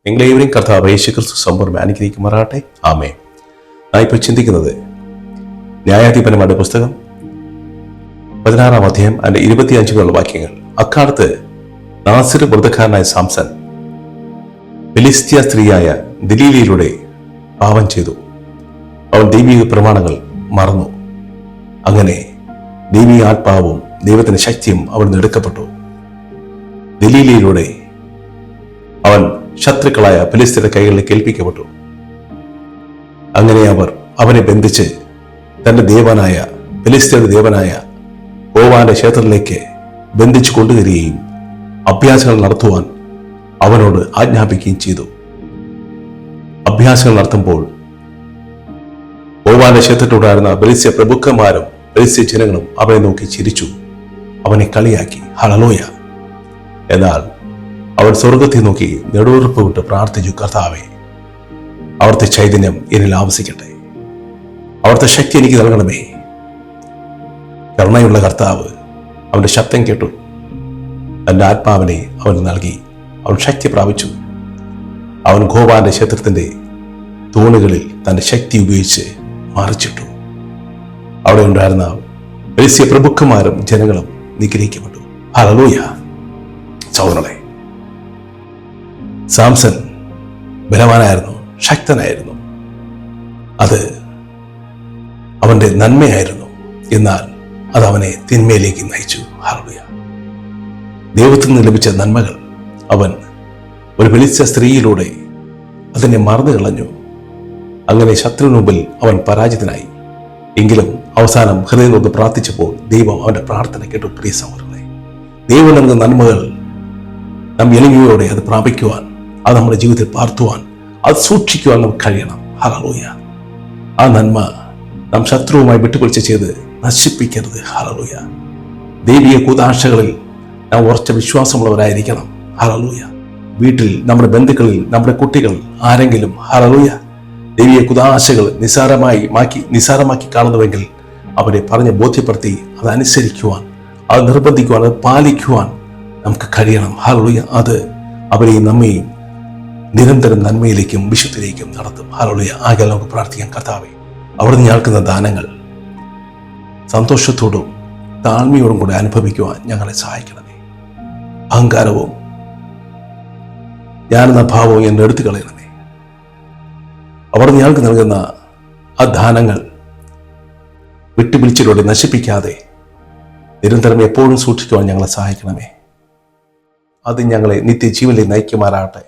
നിങ്ങളേവരെയും കർത്താവ് യേശുക്രിസ്തു സമ്പൂർണ്ണ അനുഗ്രഹിക്കുമാറാകട്ടെ. ആമേൻ. ഞാൻ ഇപ്പോൾ ചിന്തിക്കുന്നത് ന്യായാധിപന്മാരുടെ പുസ്തകം 16-ാം അധ്യായം അതിന്റെ 25 വാക്യങ്ങൾ. അക്കാലത്ത് നാസിർ വ്രതക്കാരനായ സാംസൺ ഫിലിസ്ത്യ സ്ത്രീയായ ദലീലയിലൂടെ പാപം ചെയ്തു. അവൻ ദൈവിക പ്രമാണങ്ങൾ മറന്നു. അങ്ങനെ ദൈവീയ ആത്മാവും ദൈവത്തിന്റെ ശക്തിയും അവിടുന്ന് എടുക്കപ്പെട്ടു. ദലീലയിലൂടെ അവൻ ശത്രുക്കളായ ഫിലിസ്ത്യരുടെ കൈകളിലേക്ക് ഏൽപ്പിക്കപ്പെട്ടു. അങ്ങനെ അവർ അവനെ ബന്ധിച്ച് തന്റെ ദേവനായ ഫിലിസ്ത്യരുടെ ദേവനായ യഹോവയുടെ ക്ഷേത്രത്തിലേക്ക് ബന്ധിച്ചു കൊണ്ടുവരികയും അഭ്യാസങ്ങൾ നടത്തുവാൻ അവനോട് ആജ്ഞാപിക്കുകയും ചെയ്തു. അഭ്യാസങ്ങൾ നടത്തുമ്പോൾ യഹോവയുടെ ക്ഷേത്രത്തിലുണ്ടായിരുന്ന ഫിലിസ്ത്യ പ്രഭുക്കന്മാരും ഫിലിസ്ത്യ ജനങ്ങളും അവനെ നോക്കി ചിരിച്ചു, അവനെ കളിയാക്കി. ഹല്ലേലൂയ. എന്നാൽ അവൻ സ്വർഗത്തെ നോക്കി നെടുവീർപ്പ് വിട്ട് പ്രാർത്ഥിച്ചു, കർത്താവേ, അവിടുത്തെ ചൈതന്യം എന്നിൽ ആവസിക്കട്ടെ, അവിടുത്തെ ശക്തി എനിക്ക് നൽകണമേ. കരുണയുള്ള കർത്താവ് അവന്റെ ശബ്ദം കേട്ടു, തന്റെ ആത്മാവിനെ അവന് നൽകി. അവൻ ശക്തി പ്രാപിച്ചു. അവൻ യഹോവയുടെ ക്ഷേത്രത്തിന്റെ തൂണുകളിൽ തന്റെ ശക്തി ഉപയോഗിച്ച് മറിച്ചിട്ടു. അവിടെ ഉണ്ടായിരുന്ന ഫിലിസ്ത്യ പ്രഭുക്കന്മാരും ജനങ്ങളും നിഗ്രഹിക്കപ്പെട്ടു. ഹല്ലേലൂയ. സഹോദരങ്ങളെ, സാംസൺ ബലവാനായിരുന്നു, ശക്തനായിരുന്നു. അത് അവന്റെ നന്മയായിരുന്നു. എന്നാൽ അത് അവനെ തിന്മയിലേക്ക് നയിച്ചു. ഹല്ലേലൂയ. ദൈവത്തിൽ നിന്ന് ലഭിച്ച നന്മകൾ അവൻ ഒരു ഫിലിസ്ത്യ സ്ത്രീയിലൂടെ അതിനെ മറന്നു കളഞ്ഞു. അങ്ങനെ ശത്രുവിന് മുമ്പിൽ അവൻ പരാജിതനായി. എങ്കിലും അവസാനം ഹൃദയം കൊണ്ട് പ്രാർത്ഥിച്ചപ്പോൾ ദൈവം അവന്റെ പ്രാർത്ഥന കേട്ടു. പ്രിയ സഹോദരങ്ങളെ, ദൈവം നൽകുന്ന നന്മകൾ നാം എളിമയോടെ അത് പ്രാപിക്കുവാൻ, അത് നമ്മുടെ ജീവിതത്തിൽ പാർത്തുവാൻ, അത് സൂക്ഷിക്കുവാൻ നമുക്ക് കഴിയണം. ഹല്ലേലൂയ. ആ നന്മ നാം ശത്രുവുമായി വിട്ടുപൊളിച്ച് ചെയ്ത് നശിപ്പിക്കരുത്. ഹല്ലേലൂയ. ദൈവിക കൂതാശകളിൽ നാം ഉറച്ച വിശ്വാസമുള്ളവരായിരിക്കണം. ഹല്ലേലൂയ. വീട്ടിൽ, നമ്മുടെ ബന്ധുക്കളിൽ, നമ്മുടെ കുട്ടികൾ ആരെങ്കിലും ഹല്ലേലൂയ ദൈവിക കുതാശകൾ നിസാരമാക്കി കാണുന്നുവെങ്കിൽ അവരെ പറഞ്ഞ് ബോധ്യപ്പെടുത്തി അതനുസരിക്കുവാൻ, അത് നിർബന്ധിക്കുവാൻ, അത് പാലിക്കുവാൻ നമുക്ക് കഴിയണം. ഹല്ലേലൂയ. അത് അവരെയും നമ്മയും നിരന്തരം നന്മയിലേക്കും വിശുദ്ധിയിലേക്കും നടത്തും. ഹല്ലേലൂയ. ആകയാൽ നമുക്ക് പ്രാർത്ഥിക്കാം, കർത്താവേ, അവിടുന്ന് ഞങ്ങൾക്കുന്ന ദാനങ്ങൾ സന്തോഷത്തോടും താഴ്മയോടും കൂടെ അനുഭവിക്കുവാൻ ഞങ്ങളെ സഹായിക്കണമേ. അഹങ്കാരവും ഞാനെന്ന ഭാവവും എന്നെ എടുത്തു കളയണമേ. അവിടുന്ന് ഞങ്ങൾക്ക് നൽകുന്ന ആ ദാനങ്ങൾ വിട്ടുപിടിച്ചിലൂടെ നശിപ്പിക്കാതെ നിരന്തരം എപ്പോഴും സൂക്ഷിക്കുവാൻ ഞങ്ങളെ സഹായിക്കണമേ. അത് ഞങ്ങളെ നിത്യജീവനിലേക്ക് നയിക്കുമാറാകട്ടെ.